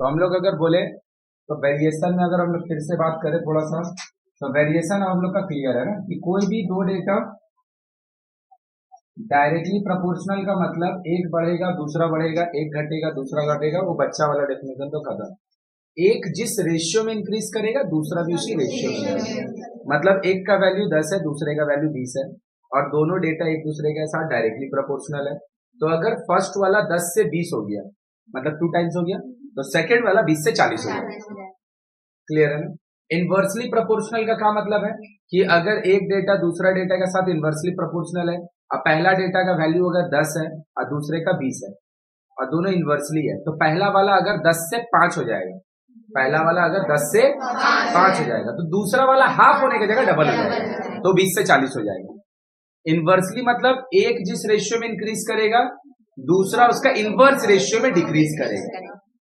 तो हम लोग अगर बोले तो वेरिएशन में अगर हम लोग फिर से बात करें थोड़ा सा, तो वेरिएशन हम लोग का क्लियर है ना कि कोई भी दो डेटा डायरेक्टली प्रोपोर्शनल का मतलब एक बढ़ेगा दूसरा बढ़ेगा, एक घटेगा दूसरा घटेगा, वो बच्चा वाला डेफिनेशन तो खत्म। एक जिस रेशियो में इंक्रीज करेगा दूसरा भी उसी रेशियो में जाएगा। मतलब एक का वैल्यू 10 है दूसरे का वैल्यू 20 है और दोनों डेटा एक दूसरे के साथ डायरेक्टली प्रोपोर्शनल है। तो अगर फर्स्ट वाला 10 से 20 हो गया मतलब 2 टाइम्स हो गया, तो सेकेंड वाला 20 से 40 हो गया। क्लियर है ना? इनवर्सली प्रोपोर्शनल का क्या मतलब है कि अगर एक डेटा दूसरा डेटा के साथ इनवर्सली प्रोपोर्शनल है, अब पहला डेटा का वैल्यू अगर 10 है और दूसरे का 20 है और दोनों इनवर्सली है, तो पहला वाला अगर 10 से 5 हो जाएगा, पहला वाला अगर 10 से 5 हो जाएगा तो दूसरा वाला हाफ होने की जगह डबल हो जाएगा, तो 20 से 40 हो जाएगा। इनवर्सली मतलब एक जिस रेशियो में इंक्रीज करेगा दूसरा उसका इनवर्स रेशियो में डिक्रीज करेगा।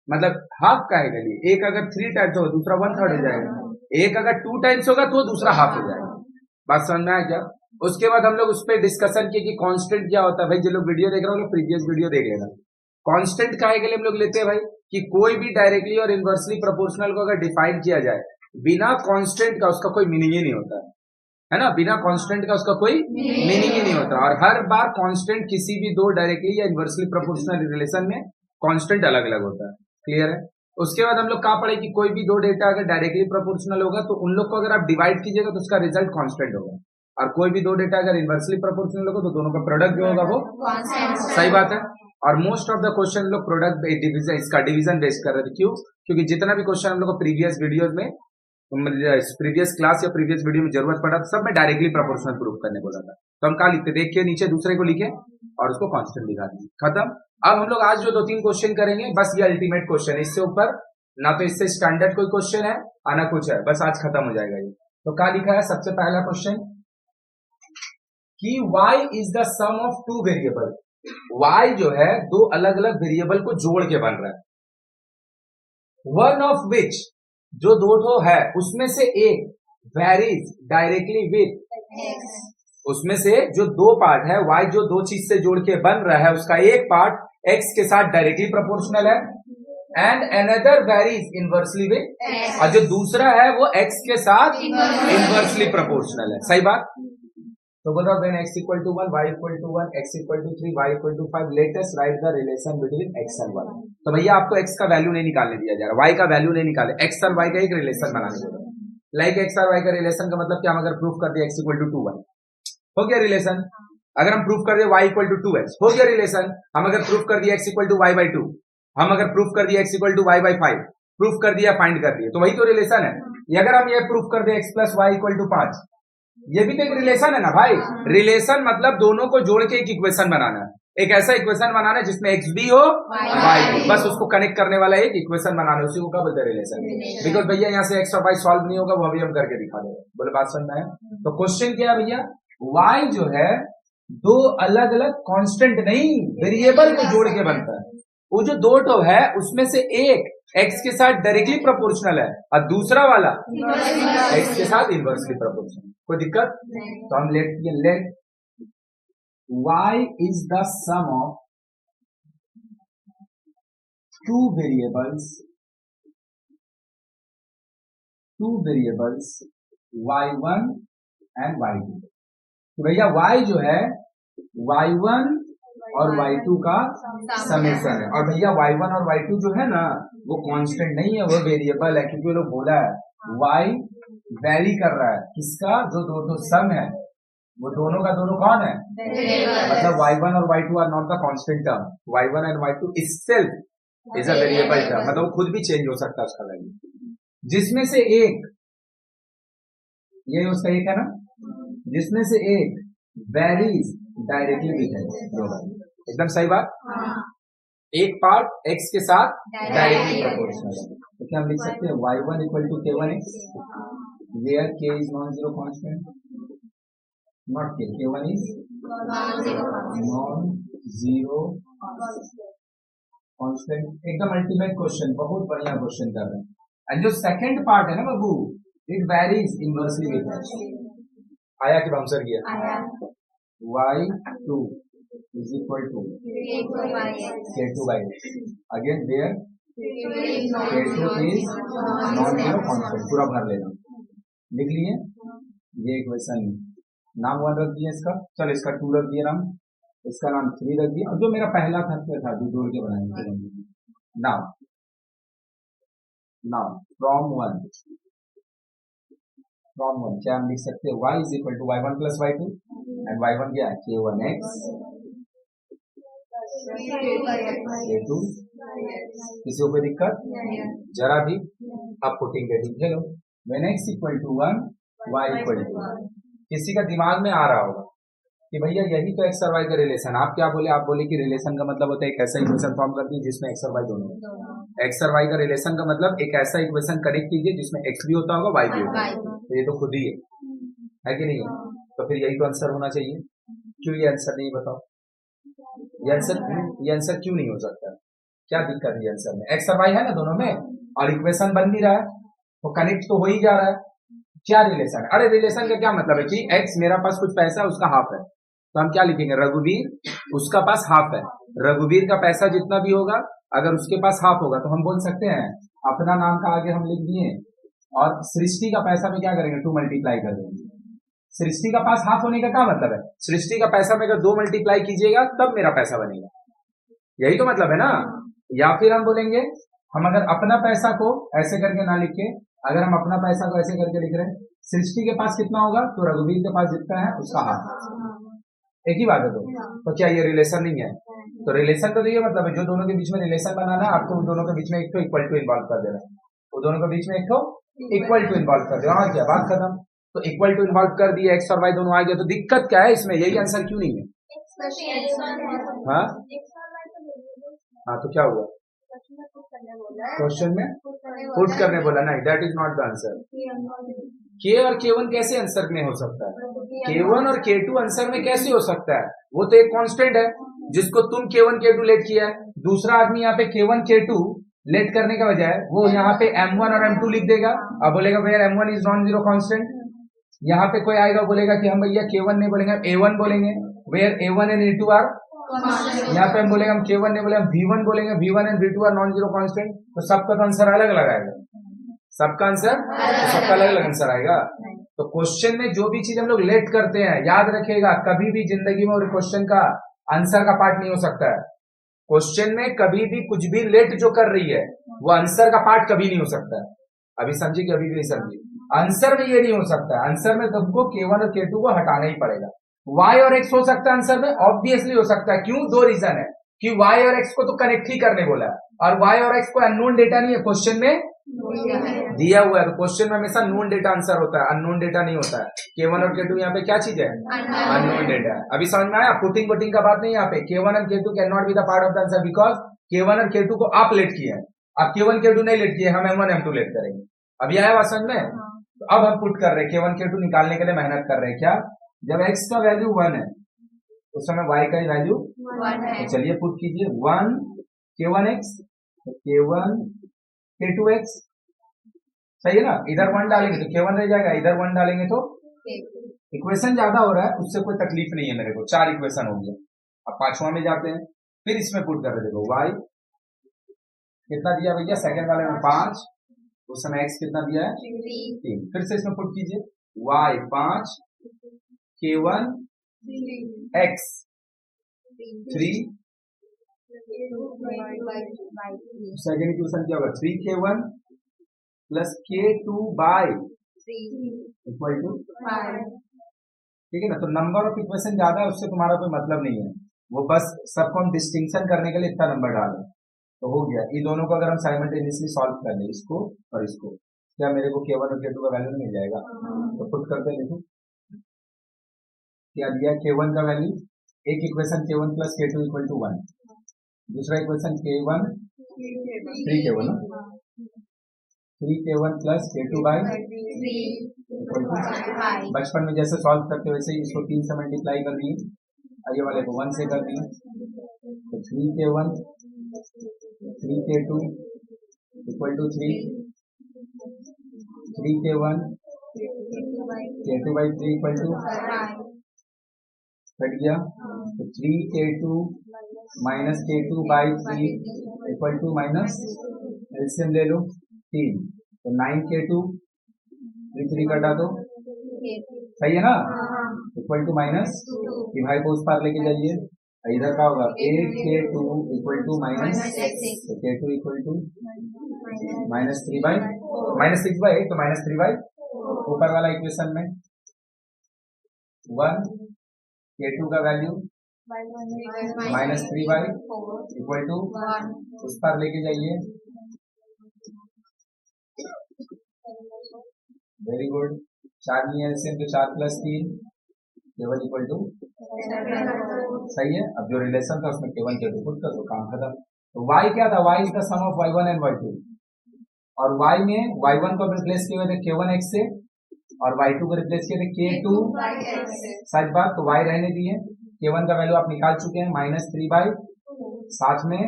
मतलब हाफ का है, एक अगर 3 टाइम्स होगा दूसरा 1/3 हो जाएगा, एक अगर 2 टाइम्स होगा तो दूसरा हाफ हो जाएगा। बात समझ में आया क्या? उसके बाद हम लोग उस पर डिस्कशन किए कि कांस्टेंट क्या होता है। भाई जो लोग वीडियो देख रहे हो प्रीवियस वीडियो देख लेना। कांस्टेंट काहे के लिए हम लोग लेते हैं भाई कि कोई भी डायरेक्टली और इनवर्सली प्रोपोर्शनल को अगर डिफाइन किया जाए बिना कांस्टेंट का उसका कोई मीनिंग ही नहीं होता है ना, बिना कांस्टेंट का उसका कोई मीनिंग ही नहीं होता। और हर बार कांस्टेंट किसी भी दो डायरेक्टली या इनवर्सली प्रोपोर्शनल रिलेशन में कांस्टेंट अलग अलग होता है। क्लियर है? उसके बाद हम लोग कहा पढ़े कि कोई भी दो डेटा अगर डायरेक्टली प्रोपोर्शनल होगा तो उन लोग को अगर आप डिवाइड कीजिएगा तो उसका रिजल्ट कांस्टेंट होगा, और कोई भी दो डेटा अगर इनवर्सली प्रोपोर्शनल होगा तो दोनों का प्रोडक्ट जो होगा वो सही बात है। और मोस्ट ऑफ द क्वेश्चन लोग प्रोडक्ट डिवीजन इसका डिवीजन बेस्ड कर रहे थे। क्यों? क्योंकि जितना भी क्वेश्चन हम लोग को प्रीवियस वीडियोस में प्रीवियस क्लास या प्रीवियस वीडियो में जरूरत पड़ा सब में डायरेक्टली प्रोपोर्शनल प्रूव करने को था। तो हम क्या लिखते, देखिए नीचे दूसरे को लिखे और उसको कांस्टेंट दिखा दिए, खत्म। अब हम लोग आज जो 2-3 क्वेश्चन करेंगे बस ये अल्टीमेट क्वेश्चन है, इससे ऊपर ना तो इससे स्टैंडर्ड कोई क्वेश्चन है ना कुछ है, बस आज खत्म हो जाएगा ये। तो क्या लिखा है सबसे पहला क्वेश्चन कि y is the sum of two variable. y जो है दो अलग अलग वेरिएबल को जोड़ के बन रहा है, वन ऑफ विच जो दो ठो है उसमें से एक वेरीज डायरेक्टली विथ, उसमें से जो दो पार्ट है y जो दो चीज से जोड़ के बन रहा है उसका एक पार्ट x के साथ डायरेक्टली प्रोपोर्शनल है and another varies inversely with, और जो दूसरा है वो x के साथ इनवर्सली प्रोपोर्शनल है। सही बात? तो बोल रहा when x equal to 1 y equal to 1 x equal to 3 y equal to 5 let us write the relation between x and y। तो भैया आपको x का वैल्यू नहीं निकालने दिया जा रहा, y का वैल्यू नहीं निकाले, x और y का एक रिलेशन बनाने बोल रहा। लाइक x और y का रिलेशन का मतलब क्या, हम अगर प्रूफ कर दिया x इक्वल टू 2y हो गया रिलेशन, अगर हम प्रूफ कर दिए y इक्वल टू 2x हो गया रिलेशन, हम अगर प्रूफ कर दिया x equal to y by 2, हम अगर प्रूफ कर दिया x equal to y by 5 proof कर दिया, फाइंड कर दिया, तो वही तो रिलेशन है। ये अगर हम ये प्रूफ कर दे x plus Y equal to 5, ये भी तो एक रिलेशन है ना भाई। रिलेशन मतलब दोनों को जोड़ के एक इक्वेशन बनाना, एक ऐसा इक्वेशन बनाना है जिसमें x भी हो y भी, बस उसको कनेक्ट करने वाला एक इक्वेशन बनाना, उसी को क्या बोलते हैं रिलेशन। बिकॉज भैया यहाँ से x और y सॉल्व नहीं होगा, वो अभी हम करके दिखा देंगे। बोले बात समझ में है? तो क्वेश्चन क्या है भैया, y जो है दो अलग अलग कांस्टेंट नहीं वेरिएबल को जोड़ के बनता है। वो जो दो टो है उसमें से एक x के साथ डायरेक्टली प्रोपोर्शनल है और दूसरा वाला x के साथ इनवर्सली प्रोपोर्शनल। कोई दिक्कत? तो हम let y is the sum of two variables y1 and y2। तो भैया y जो है y1 और y2 का समेशन है, और भैया y1 और y2 जो है ना वो कांस्टेंट नहीं है, वो वेरिएबल है, क्योंकि वो लोग बोला है y वेरी कर रहा है किसका, जो दो सम है वो दोनों का दोनों कौन है, मतलब y1 और y2 are not the constant term, y1 and y2 itself is a variable term, मतलब खुद भी चेंज हो सकता है उसका वैल्यू, जिसमें से एक ये उसका एक है ना, जिसमें से एक वेरीज डायरेक्टली विथ है। एकदम सही बात। एक पार्ट x के साथ डायरेक्टली प्रोपोर्शनल है, तो क्या हम लिख सकते हैं y1 equal to k1x where k is non zero constant, not k, k1 is non zero constant. एकदम अल्टीमेट क्वेश्चन, बहुत बढ़िया क्वेश्चन कर रहे हैं। एंड जो सेकंड पार्ट है ना बाबू, it varies inversely with h। आया कि आंसर किया, y2 is equal to k2 by x, again there K2 is non zero constant, पूरा भर लेना, लिख लिए ये इक्वेशन। नाम 1 रख दिए इसका, चलो इसका 2 रख दिया नाम, इसका नाम 3 रख दिया, और जो मेरा पहला था जो जोड़ के बनाएंगे। नाउ फ्रॉम 1 क्या हम लिख सकते हैं, y is equal to y1 plus y2, and y1 क्या है k1x k2, किसी को कोई दिक्कत जरा भी। अब putting getting hello, when x equal to 1 y equal to 1, किसी का दिमाग में आ रहा होगा कि भैया यही तो एक्स और वाई का रिलेशन। आप क्या बोले, आप बोले कि रिलेशन का मतलब होता है एक ऐसा इक्वेशन फॉर्म करती है जिसमें एक्स और वाई दोनों, एक्स और वाई का रिलेशन का मतलब एक ऐसा इक्वेशन कनेक्ट कीजिए जिसमें एक्स भी होता होगा वाई भी होता होगा, तो ये तो खुद ही है कि नहीं है, तो फिर यही तो आंसर होना चाहिए। क्यों ये आंसर नहीं, बताओ ये आंसर क्यों नहीं हो सकता, क्या दिक्कत है आंसर में, एक्स और वाई है ना दोनों में, और इक्वेशन बन भी रहा है, तो कनेक्ट तो हो ही जा रहा है। क्या रिलेशन है, अरे रिलेशन का क्या मतलब है कि एक्स मेरा पास कुछ पैसा उसका हाफ है, तो हम क्या लिखेंगे, रघुवीर उसका पास हाफ है, रघुवीर का पैसा जितना भी होगा अगर उसके पास हाफ होगा तो हम बोल सकते हैं अपना नाम का आगे हम लिख दिए, और सृष्टि का पैसा में क्या करेंगे 2 मल्टीप्लाई कर देंगे। सृष्टि का पास हाफ होने का क्या मतलब है, सृष्टि का पैसा में अगर 2 मल्टीप्लाई कीजिएगा तब मेरा पैसा बनेगा, यही तो मतलब है ना। या फिर हम बोलेंगे, हम अगर अपना पैसा को ऐसे करके ना लिख के, अगर हम अपना पैसा को ऐसे करके लिख रहे हैं, सृष्टि के पास कितना होगा तो रघुवीर के पास जितना है उसका हाफ, एक ही बात है। तो क्या ये रिलेशन नहीं है, तो रिलेशन का तो ये मतलब है जो दोनों के बीच में रिलेशन बनाना है आपको, वो दोनों के बीच में एक तो इक्वल टू इन्वॉल्व कर देना, वो दोनों के बीच में एक तो इक्वल टू इन्वॉल्व कर देना, और क्या बात खत्म। तो इक्वल टू इन्वॉल्व कर दिया, एक्स और वाई दोनों आ गया, तो दिक्कत क्या है इसमें, यही आंसर क्यों नहीं है। हाँ हाँ, तो क्या हुआ, क्वेश्चन में पुट करने बोला, नहीं that is not the answer. के और K1 कैसे आंसर में हो सकता है, K1 और K2 आंसर में कैसे हो सकता है, वो तो एक कांस्टेंट है जिसको तुम K1 K2 लेट किया है, दूसरा आदमी यहाँ पे K1 K2 लेट करने के बजाय वो यहाँ पे M1 और M2 लिख देगा, अब बोलेगा भैया M1 is non zero constant. यहाँ पे कोई आएगा बोलेगा कि हम भैया K1 नहीं बोलेंगे A1 बोलेंगे, where A1 and A2 are, यहाँ पे हम बोलेंगे हम K1 नहीं बोलेंगे V1 बोलेंगे, V1 and V2 are non zero constant, तो सबका तो आंसर अलग अलग आएगा, सबका आंसर तो सबका अलग अलग आंसर आएगा। तो क्वेश्चन में जो भी चीज हम लोग लेट करते हैं, याद रखिएगा कभी भी जिंदगी में और क्वेश्चन का आंसर का पार्ट नहीं हो सकता है, क्वेश्चन में कभी भी कुछ भी लेट जो कर रही है वो आंसर का पार्ट कभी नहीं हो सकता है। अभी समझी कि अभी भी नहीं समझी, आंसर में ये नहीं हो सकता है, आंसर में तुमको K1 और K2 को हटाना ही पड़ेगा। Y और X हो सकता है आंसर में, ऑब्वियसली हो सकता है, क्यों, 2 रीजन है कि Y और X को तो कनेक्ट ही करने बोला है, और Y और X को अननोन डेटा नहीं है, क्वेश्चन में दिया हुआ है, तो क्वेश्चन में हमेशा नोन डेटा आंसर होता है, अननोन डेटा नहीं होता है। K1 और K2 यहाँ पे क्या चीज है, अननोन डेटा है। अभी समझ में आया, पुटिंग वोटिंग का बात नहीं, यहाँ पे K1 और K2 can not be the part of the answer because K1 और K2 को आप लेट किए हैं, आप K1 K2 नहीं लेट किए, हम M1 M2 लेट करेंगे। अभी आया बात समझ में, तो अब हम पुट कर रहे हैं K1 K2 निकालने के लिए मेहनत कर रहे हैं, क्या जब x का वैल्यू 1 है उस समय y का वैल्यू 1 है, तो चलिए पुट कीजिए 1 K1x K1 K2x, सही है ना, इधर 1 डालेंगे तो K1 रह जाएगा, इधर 1 डालेंगे तो इक्वेशन ज्यादा हो रहा है, उससे कोई तकलीफ नहीं है मेरे को, 4 इक्वेशन हो गया। अब 5वां में जाते हैं, फिर इसमें पुट कर रहे, देखो y कितना दिया भैया, सेकंड वाले में 5, उस समय x कितना दिया है 3, फिर से इसमें पुट कीजिए y 5 K1 x 3, second equation क्या होगा 3K1 plus K2 y equal to 5, ठीक है ना। तो नंबर ऑफ इक्वेशन ज्यादा है उससे तुम्हारा कोई मतलब नहीं है, वो बस सबको हम डिस्टिंक्शन करने के लिए इतना नंबर डालें तो हो गया। ये दोनों को अगर हम साइमल्टेनियसली सॉल्व कर ले, इसको और इसको, क्या मेरे को K1 और K2 का वैल्यू मिल जाएगा, तो पुट करके देखो क्या दिया, K1 का वैल्यू, एक equation K1 plus K2 equal to 1, दूसरा equation K1 3K1 plus K2 by equal to, बचपन में जैसे सॉल्व करते वैसे ही इसको 3 से मल्टीप्लाई कर दिए, आगे वाले को 1 से कर दिए, तो 3K1 3K2 equal to 3, 3K1 K2 by 3 equal to, cut गया, तो 3K2 minus K2 by 3 equal to minus LCM ले लो 3, तो 9K2 3 कटा दो, सही है ना, इक्वल टू माइनस, ये भाई को उस पार लेके जाइए, इधर का होगा 8K2 इक्वल टू माइनस, तो K2 इक्वल टू -3/-6/8, तो -3/, ऊपर वाला इक्वेशन में 1, K2 का वैल्यू -3/, इक्वल टू उस पर लेके जाइए, वेरी गुड, 4 नहीं है एलसीएम, तो 4 + 3 केवल इक्वल टू, सही है। अब जो रिलेशन था उसमें केवल K2 पुट कर दो, काम खत्म। तो y क्या था, y is the sum of y1 and y2, और y में y1 को रिप्लेस किए हुए थे K1x से, और y2 को रिप्लेस किए थे K2, सच बात, तो y रहने दिए, K1 का वैल्यू आप निकाल चुके हैं -3/, साथ में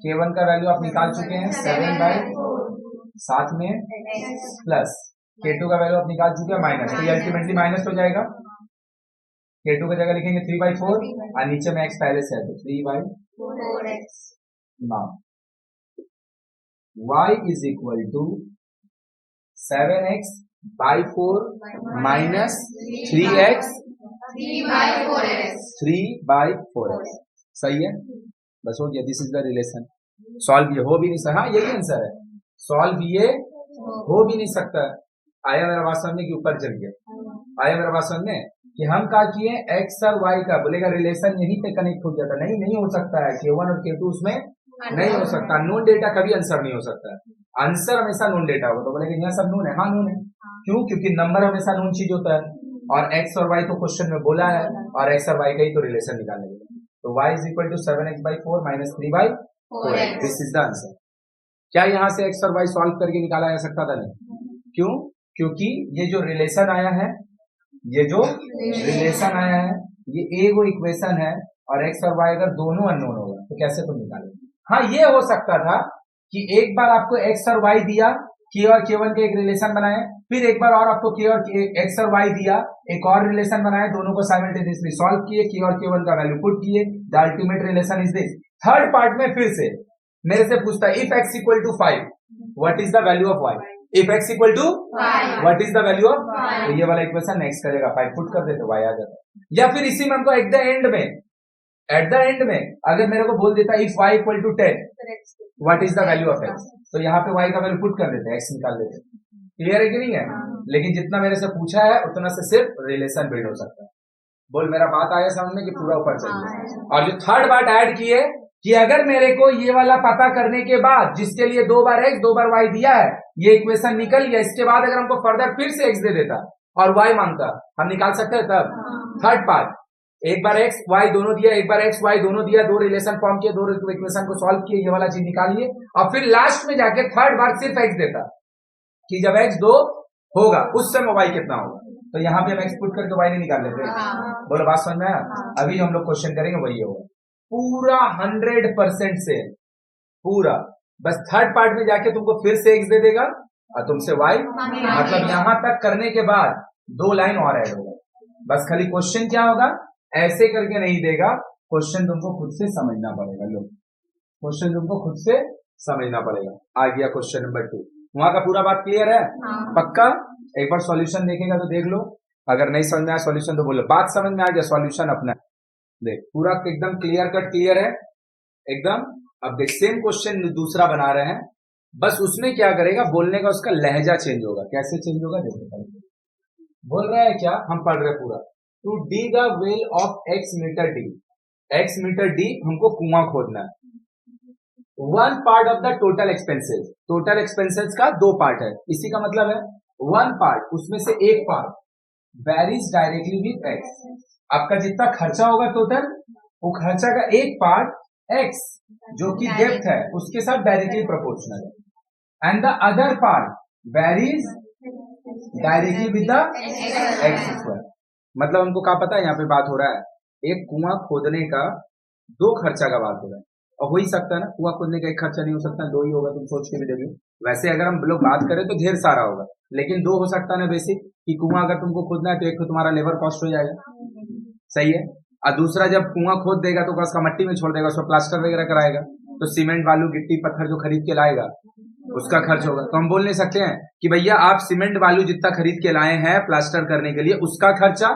K1 का वैल्यू आप निकाल चुके हैं 7/, साथ में प्लस K2 का वैल्यू आप निकाल चुके हैं माइनस, तो ये अल्टीमेटली माइनस हो जाएगा, K2 की जगह लिखेंगे 3/4, और नीचे में x पहले से है तो 3/4x। Now y is equal to 7x/4 minus 3x 3/4x, सही है, बस हो गया, this is the relation. Solve ये हो भी नहीं सकता, हाँ यही आंसर है, सॉल्व ये हो भी नहीं सकता। आया मेरा बात समझने की ऊपर चल गया, आया मेरा बात समझने कि हम क्या किए, x और y का बोलेगा रिलेशन यहीं पे कनेक्ट हो जाता, नहीं हो सकता है, K1 और K2 उसमें नहीं हो सकता, नोन डेटा कभी आंसर नहीं हो सकता है, आंसर हमेशा नोन डेटा होगा। तो बोलेगा यहाँ सब नोन है, हाँ नोन है, क्यों, क्योंकि नंबर हमेशा नोन चीज होता है, और x और y तो क्वेश्चन में बोला है, और x और y का ही तो रिलेशन निकालने का, तो y is equal to 7x/4 minus 3/4x, this is the answer. क्या यहाँ से x और y सॉल्व करके निकाला जा सकता था, नहीं, क्यों, क्योंकि ये जो रिलेशन आया है, ये जो रिलेशन आया है, ये एगो इक्वेशन है, और x और y अगर दोनों अननोन होगा तो कैसे तुम निकालोगे। हाँ ये हो सकता था कि एक बार आपको x और y दिया, K और K1 के एक रिलेशन बनाए, फिर एक बार और आपको K और x और y दिया, एक और रिलेशन बनाए, दोनों को साइमल्टेनियसली सॉल्व किए, K और K1 का वैल्यू पुट किए, the ultimate relation is this. Third part में फिर से मेरे से पूछता है, if x equal to 5 what is the value of y, if x equal to what is the value of, तो ये वाला इक्वेशन नेक्स्ट करेगा, 5 पुट कर देते y आ जाता, या फिर इसी में हमको एट द एंड में अगर मेरे को बोल देता if y equal to 10 what is the value of x, तो यहाँ पे y का वैल्यू पुट कर देते, x निकाल देते, क्लियर है कि नहीं है। लेकिन जितना मेरे से पूछा है उतना से सिर्फ रिलेशन बिल्ड हो सकता है, बोल मेरा बात आया समझ में कि पूरा ऊपर चाहिए। और जो थर्ड बात ऐड की है कि अगर मेरे को ये वाला पता करने के बाद, जिसके लिए 2 बार x 2 बार y दिया है, ये इक्वेशन निकल गया, इसके बाद अगर हमको फर्दर फिर से x दे देता और y मांगता, हम निकाल सकते हैं तब। थर्ड पार्ट, एक बार x y दोनों दिया, एक बार x y दोनों दिया, दो रिलेशन फॉर्म किए, दो इक्वेशन को सॉल्व किए, ये वाला चीज निकालिए, और फिर लास्ट में जाके थर्ड बार सिर्फ x देता कि जब x 2 होगा उस समय y कितना होगा, तो यहाँ पे हम x पुट करके y नहीं निकाल लेते। बोलो बात समझ में आया। अभी हम लोग क्वेश्चन करेंगे वही होगा पूरा 100% से पूरा, बस थर्ड पार्ट में जाके तुमको फिर से x दे देगा और तुमसे y, मतलब यहां तक करने के बाद 2 लाइन और ऐड होगा, बस खाली क्वेश्चन क्या होगा ऐसे करके नहीं देगा, क्वेश्चन तुमको खुद से समझना पड़ेगा। लो क्वेश्चन तुमको खुद से समझना पड़ेगा। आ गया क्वेश्चन नंबर 2, वहां का पूरा बात क्लियर है, पक्का। एक बार सॉल्यूशन देखेगा तो देख लो, अगर नहीं समझ में आया सॉल्यूशन तो बोलो, बात समझ में आ गया सॉल्यूशन अपना देख, पूरा एकदम क्लियर कट क्लियर है एकदम। अब देख सेम क्वेश्चन दूसरा बना रहे हैं, बस उसमें क्या करेगा, बोलने का उसका लहजा चेंज होगा। कैसे चेंज होगा देखो, बोल रहा है क्या, हम पढ़ रहे पूरा, to dig a well of x meter d, x meter d हमको कुआं खोदना है। One part of the total expenses, total expenses का 2 पार्ट है, इसी का मतलब है वन पार्ट, उसमें से एक part varies directly with x, आपका जितना खर्चा होगा टोटल, वो खर्चा का एक पार्ट x जो कि डेप्थ है उसके साथ डायरेक्टली प्रोपोर्शनल है, and the other part varies directly with the x square. मतलब हमको क्या पता है, यहाँ पे बात हो रहा है एक कुआं खोदने का 2 खर्चा का बात हो रहा है, और हो ही सकता है ना, कुआं खोदने का एक खर्चा नहीं हो सकता, 2 ही होगा, तुम सोच के भी देखो। वैसे अगर हम लोग बात करें तो ढेर सारा होगा, लेकिन 2 हो सकता है ना बेसिक, कि कुआं अगर तुमको खोदना है तो एक तो तुम्हारा लेबर कॉस्ट हो जाएगा, सही है, और दूसरा जब कुआं खोद देगा तो उसका मट्टी में छोड़ देगा, उसमें प्लास्टर वगैरह कराएगा, तो सीमेंट बालू गिट्टी पत्थर जो खरीद के लाएगा उसका खर्च होगा। तो हम बोल नहीं सकते हैं कि भैया आप सीमेंट बालू जितना खरीद के लाए हैं प्लास्टर करने के लिए उसका खर्चा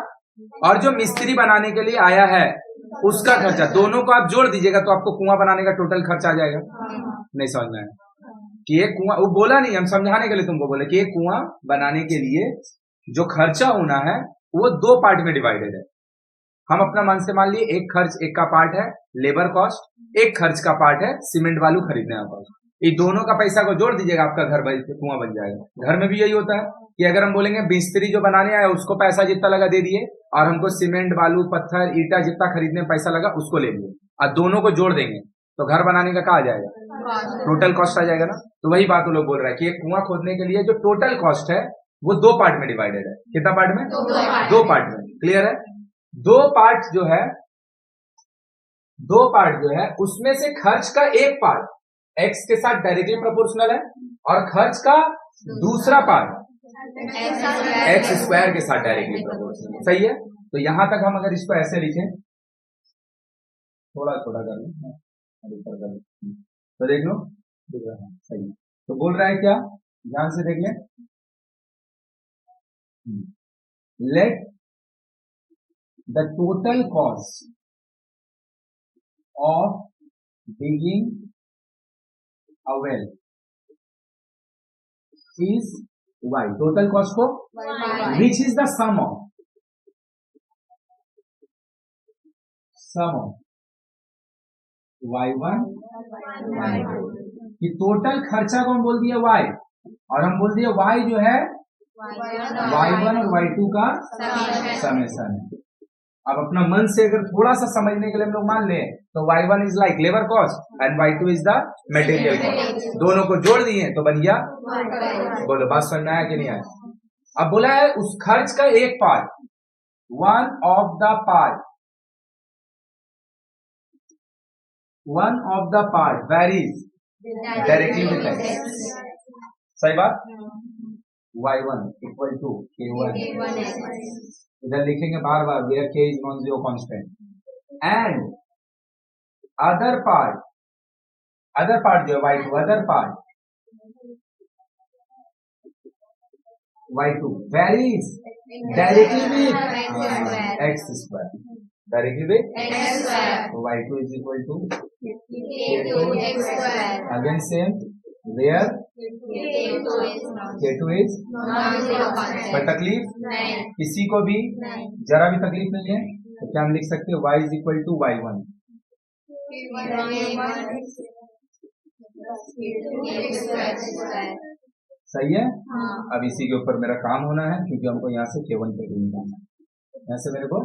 और जो मिस्त्री बनाने के लिए आया है उसका खर्चा, दोनों को आप जोड़ दीजिएगा तो आपको कुआं बनाने का टोटल खर्चा आ जाएगा। नहीं समझ में आया कि ये कुआं, वो बोला नहीं, हम समझाने के लिए तुमको बोले कि ये कुआं बनाने के लिए जो खर्चा होना है वो दो पार्ट में डिवाइडेड है। हम अपना मन से मान लिए एक खर्च, एक का पार्ट है लेबर कॉस्ट, एक खर्च का पार्ट है सीमेंट बालू खरीदने का कॉस्ट। ये दोनों का पैसा को जोड़ दीजिएगा, आपका घर कुआं बन जाएगा। घर में भी यही होता है कि अगर हम बोलेंगे मिस्त्री जो बनाने आया उसको पैसा जितना लगा दे दिए और हमको सीमेंट बालू पत्थर ईटा जितना खरीदने में पैसा लगा उसको ले लिए और दोनों को जोड़ देंगे तो घर बनाने का कहा आ जाएगा, टोटल कॉस्ट आ जाएगा ना। तो वही बात वो लोग बोल रहा है कि एक कुआं खोदने के लिए जो टोटल कॉस्ट है वो दो पार्ट में डिवाइडेड है। कितना पार्ट में? दो पार्ट में। क्लियर है? दो पार्ट जो है उसमें से खर्च का एक पार्ट एक्स के साथ डायरेक्टली प्रोपोर्शनल है और खर्च का दूसरा पार्ट एक्स स्क्वायर के साथ डायरेक्टली प्रोपोर्शनल। सही है? तो यहां तक हम अगर इसको ऐसे लिखें, थोड़ा थोड़ा कर लो तो देख लो सही। तो बोल रहा है क्या, ध्यान से देख लें, let the total cost of digging a well is y, total cost को which is the sum of y1 y2 कि टोटल खर्चा को हम बोल दिए y और हम बोल दिए y जो है y1 और y2 का समेशन है। अब अपना मन से अगर थोड़ा सा समझने के लिए हम लोग मान ले तो y1 is like labour cost and y2 is the material cost, दोनों को जोड़ दिए तो बन गया। बोलो बात समझ में आया कि नहीं आया? अब बोला है उस खर्च का एक part, one of the part varies directly with x. सही बात? y1 इक्वल टू k1, इधर लिखेंगे बार बार where k is non zero constant and other part जो है y2, other part y2 varies directly with x square, directly with x square. तो y2 is equal to k2 x square, again same where k2 is non zero constant. पर तकलीफ नहीं, किसी को भी जरा भी तकलीफ नहीं है तो क्या हम लिख सकते हैं y is equal to y1 सही है। अब इसी के ऊपर मेरा काम होना है क्योंकि हमको यहाँ से k1 के निकालना है, यहाँ से मेरे को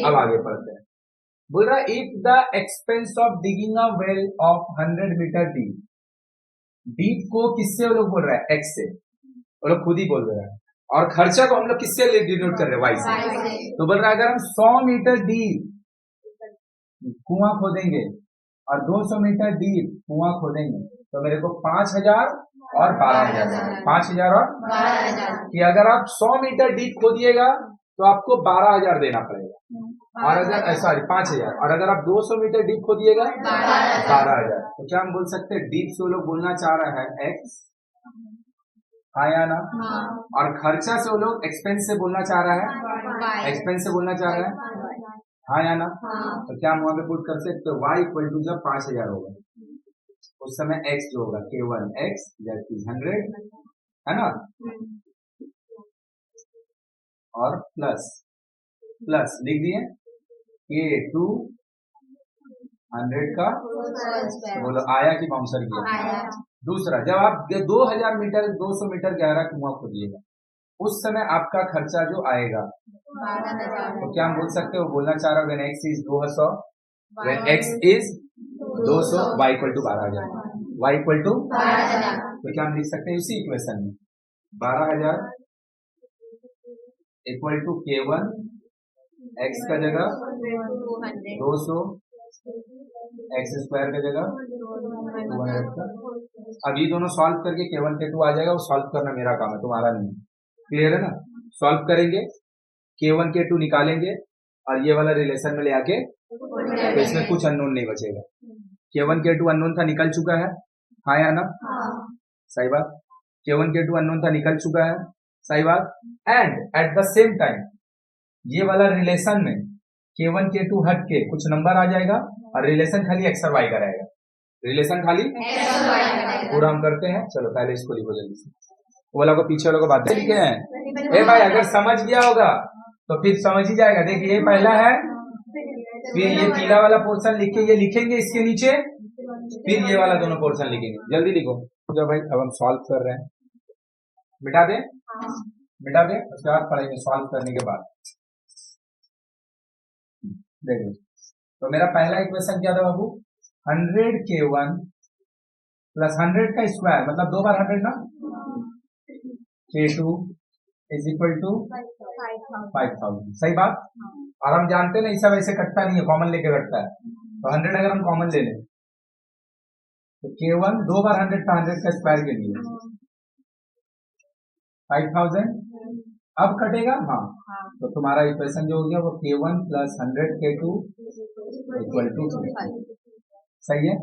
अब आगे पढ़ते हैं। बोल रहा if the expense of digging a well of 100 meter deep को किससे वो लोग बोल रहा है x से, वो लोग खुद ही बोल रहे हैं, और खर्चा को हम लोग किससे डिनोट कर रहे हैं y से। तो बोल रहा है अगर हम 100 मीटर डीप कुआं खोदेंगे और 200 मीटर डीप कुआं खोदेंगे तो मेरे को 5000 और 12000, 5000 और 12000 कि अगर आप 100 मीटर डीप खोदिएगा तो आपको 12000 देना पड़ेगा, और अगर सॉरी 5000, और अगर आप 200 मीटर डीप खोदिएगा 12000। तो क्या हम बोल सकते हैं डीप से वो लोग बोलना चाह रहा है x, हाँ या ना? और खर्चा से वो लोग एक्सपेंस से बोलना चाह रहा है, एक्सपेंस से बोलना चाह रहा है, हाँ या ना? तो क्या हम वहां पे पुट कर सकते हैं y इक्वल टू जब 5000 होगा उस समय x जो होगा k1 x दैट इज 100 है ना, और प्लस लिख दिए k2 100 का, बोलो आया कि बाउंसर किया? दूसरा, जब आप 2000 मीटर 200 मीटर गहरा कुआं खोदिएगा उस समय आपका खर्चा जो आएगा तो क्या हम बोल सकते हो, बोलना चाह रहा हूं when x is 200, when x is 200 y equal to 12000, y equal to 12000। तो क्या हम लिख सकते हैं इसी इक्वेशन में 12000 इक्वल टू k1 x का जगह 200 x स्क्वायर का जगह 200 का। अब ये दोनों सॉल्व करके k1 k2 आ जाएगा, वो सॉल्व करना मेरा काम है तुम्हारा नहीं। क्लियर है ना? सॉल्व करेंगे k1 k2 निकालेंगे और ये वाला रिलेशन में ले आके तो इसमें कुछ अननोन नहीं बचेगा। K1 K2 अननोन था, निकल चुका है, हाँ या ना? सही बात। K1 K2 अननोन था, निकल चुका है, सही बात। And at the same time ये वाला रिलेशन में K1 K2 हट के कुछ नंबर आ जाएगा और रिलेशन खाली x और y का रहेगा। रिलेशन खाली पूरा हम करते हैं। चलो पहले इसको लिखो जल्दी से, वो वाला को पीछे वालों को बात लिखे हैं। ए भाई अगर समझ गया होगा तो फिर समझ ही जाएगा। देखिए ये पहला है, फिर ये पीला वाला पोर्शन लिख के ये लिखेंगे इसके नीचे, फिर ये वाला दोनों पोर्शन लिखेंगे। जल्दी लिखो। तो भाई अब हम सॉल्व कर रहे हैं, मिटा दे, मिटा दे, उसके बाद पढ़ेंगे सॉल्व करने के बाद। देखो तो मेरा पहला इक्वेशन क्या था बाबू, 100K1 प्लस 100 का स्क्वायर मतलब 2 बार 100 ना, K2 इज इक्वल टू 5000। सही बात। और हम जानते हैं ना सब ऐसे कटता नहीं है, कॉमन लेके कटता है। तो 100 अगर हम कॉमन ले लें तो K1 2 बार 100 था, 100 का स्क्वायर के लिए 5000। अब कटेगा, हाँ, तो तुम्हारा इक्वेशन जो हो गया वो K1 plus 100K2 equal to 50। सही है।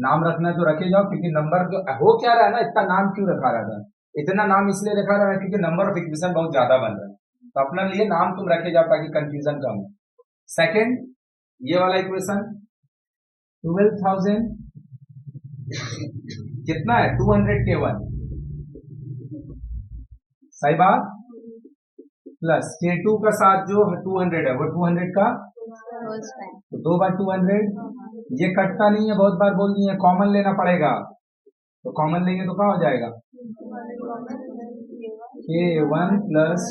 नाम रखना तो रखे जाओ, क्योंकि नंबर जो हो क्या रहा है ना, इतना नाम क्यों रखा रहा था, इतना नाम इसलिए रखा रहा है क्योंकि नंबर ऑफ इक्वेशन बहुत ज्यादा बन रहा है। तो अपना लिए नाम तुम रखे जाओ ताकि कंफ्यूजन कम हो। सेकंड ये वाला इक्वेशन 12,000 कितना है 200K1, सही बात, प्लस K2 का साथ जो 200 है वो 200 का, तो 2 बार 200, ये कटता नहीं है, बहुत बार बोल दिए कॉमन लेना पड़ेगा। तो कॉमन लेंगे तो क्या हो जाएगा, K1 प्लस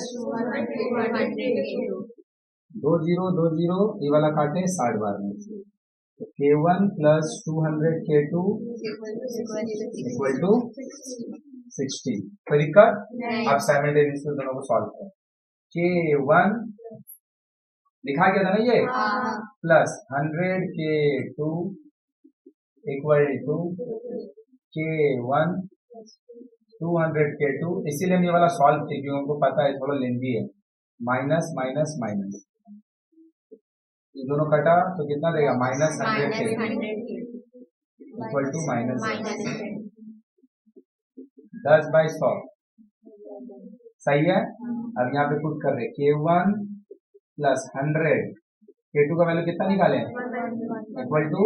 20 ये वाला काटे 60 बार में, तो K1 plus 200K2 equal to 60। कोई दिक्कत? अब साइमल्टेनियसली दोनों को सॉल्व करें। K1 लिखा गया था ना ये, plus 100K2 equal to K1 200K2, इसीलिए ये वाला सॉल्व थी क्योंकि उनको पता है थोड़ा लेंदी है। माइनस माइनस माइनस, ये दोनों कटा तो कितना देगा, minus 100K equal to minus 10/100। सही है। अब यहाँ पे पुट कर रहे K1 प्लस 100, K2 का वैल्यू कितना निकाले इक्वल टू,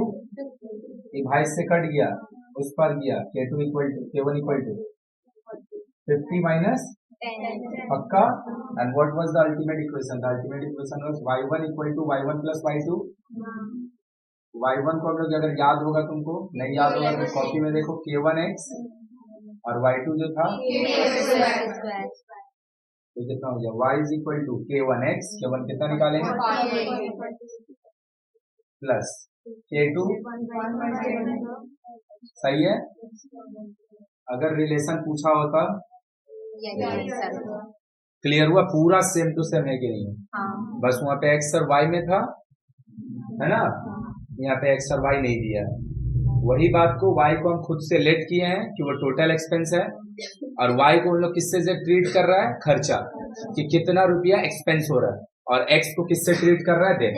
ये भाई से कट गया उस पर गया, K2 equal to K1 equal to 50 minus पक्का। And what was the ultimate equation, the ultimate equation was y1 equal to y1 plus y2। y1 को हम लोग अगर याद होगा, तुमको नहीं याद होगा तो कॉपी में देखो K1x और y2 जो था तो कितना हो गया, y is equal to K1x, K1 कितना निकालेंगे प्लस K2। सही है। अगर रिलेशन पूछा होता, क्लियर हुआ, पूरा सेम टू सेम है कि नहीं, बस वहां पे x और y में था, है ना, यहाँ पे x और y नहीं दिया है। वही बात को y को हम खुद से लेट किए हैं कि वो टोटल एक्सपेंस है, और y को हम लोग किससे से ट्रीट कर रहा है, खर्चा, कि कितना रुपया एक्सपेंस हो रहा है, और x को किससे ट्रीट कर रहा है, डेट।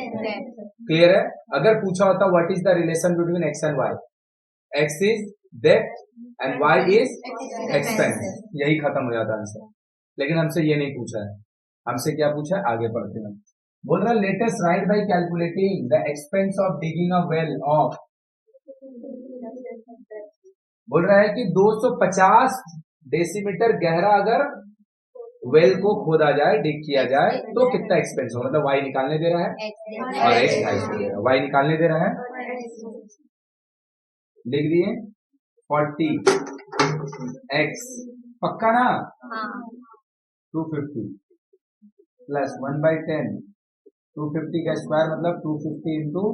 क्लियर है। अगर पूछा होता what is the relation between x and y, x is डेट एंड y इज एक्सपेंस, यही खत्म हो जाता आंसर। लेकिन हमसे ये नहीं पूछा है, हमसे क्या पूछा है, आगे पढ़ते हैं। बोल रहा latest right bye calculating the expense of digging a well of, बोल रहा है कि 250 डेसीमीटर गहरा अगर वेल को खोदा जाए, डिग किया जाए तो कितना एक्सपेंस हो, मतलब y निकालने दे रहा है और x 250 दे रहा है, y निकालने दे रहा है, लिख दिए 40x पक्का ना, 250 प्लस 1/10, 250 का स्क्वायर मतलब 250 इंटू,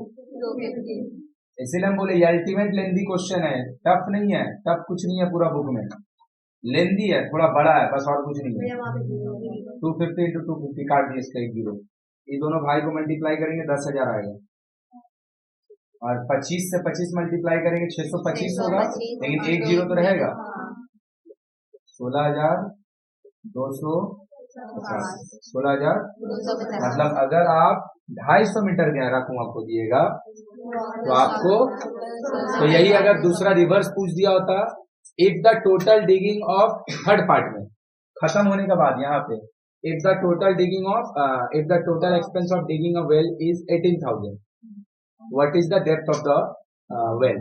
इसीलिए हम बोले ये अल्टीमेट लेंदी क्वेश्चन है, टफ नहीं है, टफ कुछ नहीं है पूरा बुक में, लेंदी है, थोड़ा बड़ा है बस, और कुछ नहीं है। 250 इंटू 250 काट दिए इसका 1 जीरो, ये दोनों भाई को मल्टीप्लाई करेंगे 10,000 आएगा, और 25 से 25 मल्टीप्लाई करेंगे 625 होगा, लेकिन 1 जीरो तो रहेगा, 16,200 16,000। मतलब अगर आप 250 मीटर गहरा कुआं खोदिएगा तो आपको, तो यही अगर दूसरा रिवर्स पूछ दिया होता, if the total digging of third part में खत्म होने के बाद यहाँ पे, if the total digging of if the total expense of digging a well is 18,000, what is the depth of the well,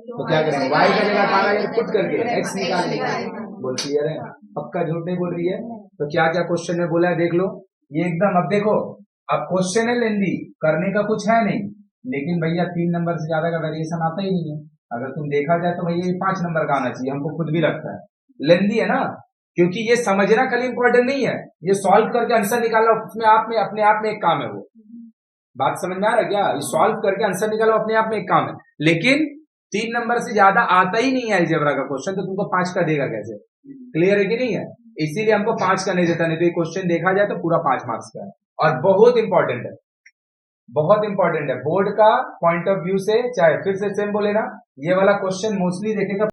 तो क्या करेंगे, वाई का जगह 18,000 पुट करके एक्स निकालेंगे। बोल क्लियर है, पक्का झूठ नहीं बोल रही है। तो क्या क्या क्वेश्चन में बोला है देख लो, ये एकदम, अब देखो, अब क्वेश्चन है लेंदी, करने का कुछ है नहीं, लेकिन भैया 3 नंबर से ज्यादा का वेरिएशन आता ही नहीं है। अगर तुम देखा जाए तो भैया ये 5 नंबर का आना चाहिए, हमको खुद भी लगता है लेंदी है ना, क्योंकि ये समझना खाली इंपॉर्टेंट नहीं है, ये सॉल्व करके आंसर निकालना उसमें आप में अपने आप में एक काम है। वो बात समझ में आ रहा है क्या, सॉल्व करके आंसर निकालो अपने आप में एक काम है, लेकिन 3 नंबर से ज्यादा आता ही नहीं है अलजेब्रा का क्वेश्चन, तो तुमको 5 का देगा कैसे? क्लियर है कि नहीं है? इसीलिए हमको 5 का नहीं देता, नहीं तो ये क्वेश्चन देखा जाए तो पूरा 5 मार्क्स का है, और बहुत इंपॉर्टेंट है, बहुत इंपॉर्टेंट है बोर्ड का पॉइंट ऑफ व्यू से। चाहे फिर से सेम बोले ना, ये वाला क्वेश्चन मोस्टली देखेगा